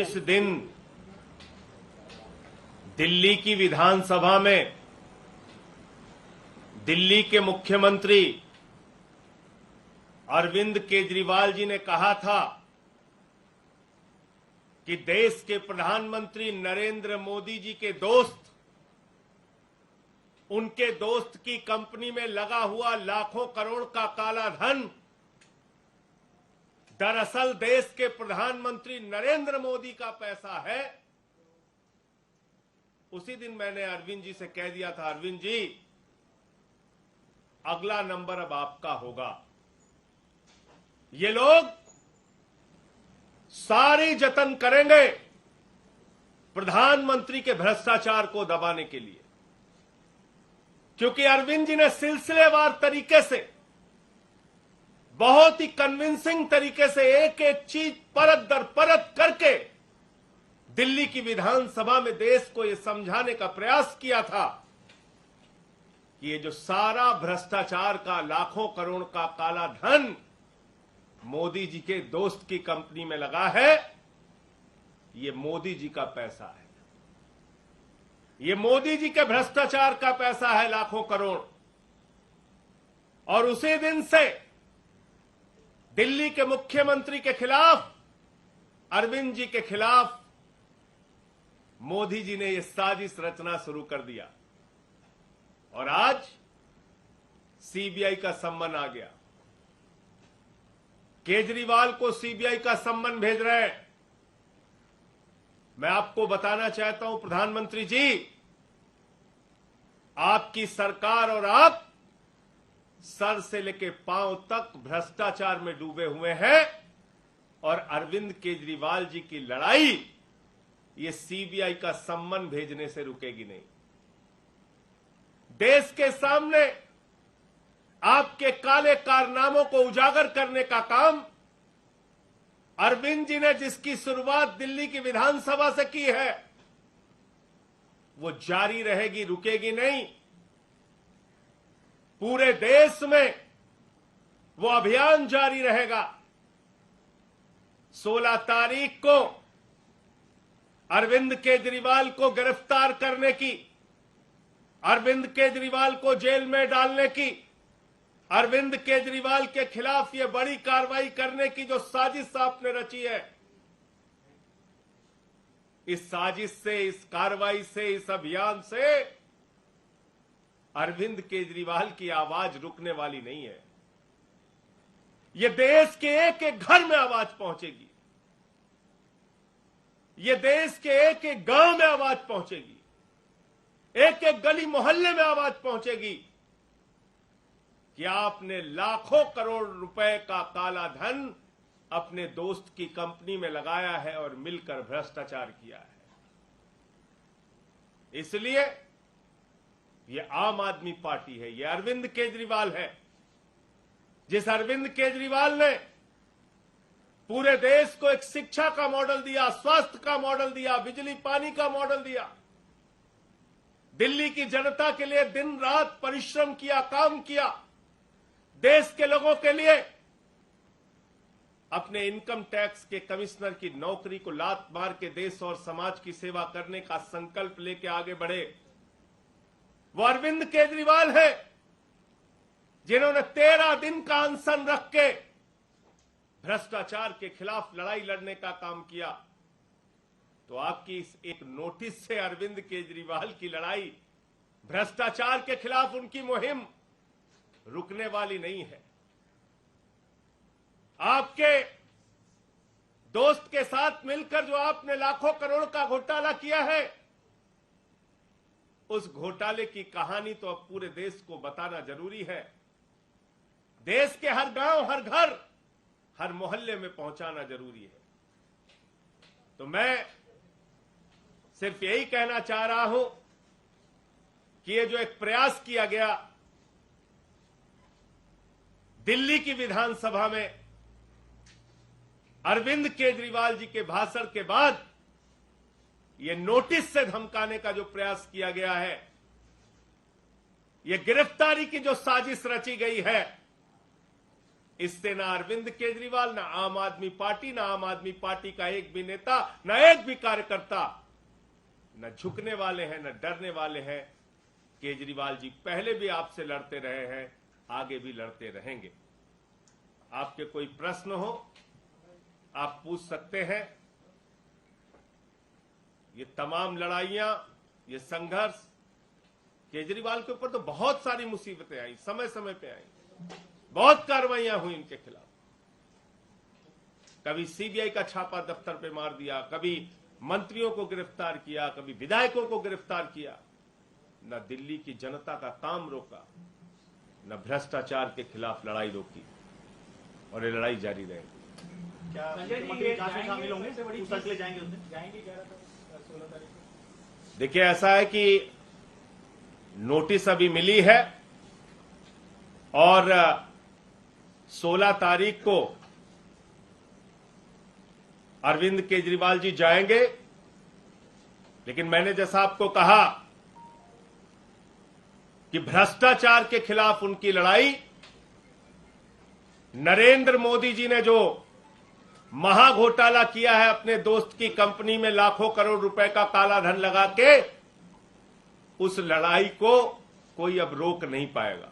जिस दिन दिल्ली की विधानसभा में दिल्ली के मुख्यमंत्री अरविंद केजरीवाल जी ने कहा था कि देश के प्रधानमंत्री नरेंद्र मोदी जी के दोस्त, उनके दोस्त की कंपनी में लगा हुआ लाखों करोड़ का काला धन दरअसल देश के प्रधानमंत्री नरेंद्र मोदी का पैसा है। उसी दिन मैंने अरविंद जी से कह दिया था, अरविंद जी अगला नंबर अब आपका होगा। ये लोग सारी जतन करेंगे प्रधानमंत्री के भ्रष्टाचार को दबाने के लिए, क्योंकि अरविंद जी ने सिलसिलेवार तरीके से, बहुत ही कन्विंसिंग तरीके से एक एक चीज परत दर परत करके दिल्ली की विधानसभा में देश को यह समझाने का प्रयास किया था कि ये जो सारा भ्रष्टाचार का लाखों करोड़ का काला धन मोदी जी के दोस्त की कंपनी में लगा है, ये मोदी जी का पैसा है, ये मोदी जी के भ्रष्टाचार का पैसा है, लाखों करोड़। और उसी दिन से दिल्ली के मुख्यमंत्री के खिलाफ, अरविंद जी के खिलाफ मोदी जी ने यह साजिश रचना शुरू कर दिया और आज सीबीआई का सम्मन आ गया। केजरीवाल को सीबीआई का सम्मन भेज रहे हैं। मैं आपको बताना चाहता हूं प्रधानमंत्री जी, आपकी सरकार और आप सर से लेकर पांव तक भ्रष्टाचार में डूबे हुए हैं और अरविंद केजरीवाल जी की लड़ाई ये सीबीआई का सम्मन भेजने से रुकेगी नहीं। देश के सामने आपके काले कारनामों को उजागर करने का काम अरविंद जी ने, जिसकी शुरुआत दिल्ली की विधानसभा से की है, वो जारी रहेगी, रुकेगी नहीं। पूरे देश में वो अभियान जारी रहेगा। 16 तारीख को अरविंद केजरीवाल को गिरफ्तार करने की, अरविंद केजरीवाल को जेल में डालने की, अरविंद केजरीवाल के खिलाफ ये बड़ी कार्रवाई करने की जो साजिश आपने रची है, इस साजिश से, इस कार्रवाई से, इस अभियान से अरविंद केजरीवाल की आवाज रुकने वाली नहीं है। ये देश के एक एक घर में आवाज पहुंचेगी, ये देश के एक एक गांव में आवाज पहुंचेगी, एक एक गली मोहल्ले में आवाज पहुंचेगी कि आपने लाखों करोड़ रुपए का काला धन अपने दोस्त की कंपनी में लगाया है और मिलकर भ्रष्टाचार किया है। इसलिए ये आम आदमी पार्टी है, ये अरविंद केजरीवाल है। जिस अरविंद केजरीवाल ने पूरे देश को एक शिक्षा का मॉडल दिया, स्वास्थ्य का मॉडल दिया, बिजली पानी का मॉडल दिया, दिल्ली की जनता के लिए दिन रात परिश्रम किया, काम किया, देश के लोगों के लिए अपने इनकम टैक्स के कमिश्नर की नौकरी को लात मार के देश और समाज की सेवा करने का संकल्प लेके आगे बढ़े, वो अरविंद केजरीवाल है जिन्होंने 13 दिन का अनशन रख के भ्रष्टाचार के खिलाफ लड़ाई लड़ने का काम किया। तो आपकी इस एक नोटिस से अरविंद केजरीवाल की लड़ाई, भ्रष्टाचार के खिलाफ उनकी मुहिम रुकने वाली नहीं है। आपके दोस्त के साथ मिलकर जो आपने लाखों करोड़ का घोटाला किया है, उस घोटाले की कहानी तो अब पूरे देश को बताना जरूरी है। देश के हर गांव, हर घर, हर मोहल्ले में पहुंचाना जरूरी है। तो मैं सिर्फ यही कहना चाह रहा हूं कि ये जो एक प्रयास किया गया दिल्ली की विधानसभा में अरविंद केजरीवाल जी के भाषण के बाद ये नोटिस से धमकाने का जो प्रयास किया गया है, ये गिरफ्तारी की जो साजिश रची गई है, इससे ना अरविंद केजरीवाल, ना आम आदमी पार्टी, ना आम आदमी पार्टी का एक भी नेता, ना एक भी कार्यकर्ता न झुकने वाले हैं, न डरने वाले हैं। केजरीवाल जी पहले भी आपसे लड़ते रहे हैं, आगे भी लड़ते रहेंगे। आपके कोई प्रश्न हो आप पूछ सकते हैं। ये तमाम लड़ाइयां, ये संघर्ष, केजरीवाल के ऊपर तो बहुत सारी मुसीबतें आई, समय समय पे आई, बहुत कार्रवाइयां हुई इनके खिलाफ। कभी सीबीआई का छापा दफ्तर पे मार दिया, कभी मंत्रियों को गिरफ्तार किया, कभी विधायकों को गिरफ्तार किया। न दिल्ली की जनता का काम रोका, न भ्रष्टाचार के खिलाफ लड़ाई रोकी, और ये लड़ाई जारी रहेगी। क्या मुख्यमंत्री जांच में शामिल होंगे? पूछताछ के लिए जाएंगे उस दिन? देखिए, ऐसा है कि नोटिस अभी मिली है और 16 तारीख को अरविंद केजरीवाल जी जाएंगे। लेकिन मैंने जैसा आपको कहा कि भ्रष्टाचार के खिलाफ उनकी लड़ाई, नरेंद्र मोदी जी ने जो महाघोटाला किया है, अपने दोस्त की कंपनी में लाखों करोड़ रुपए का काला धन लगा के, उस लड़ाई को कोई अब रोक नहीं पाएगा।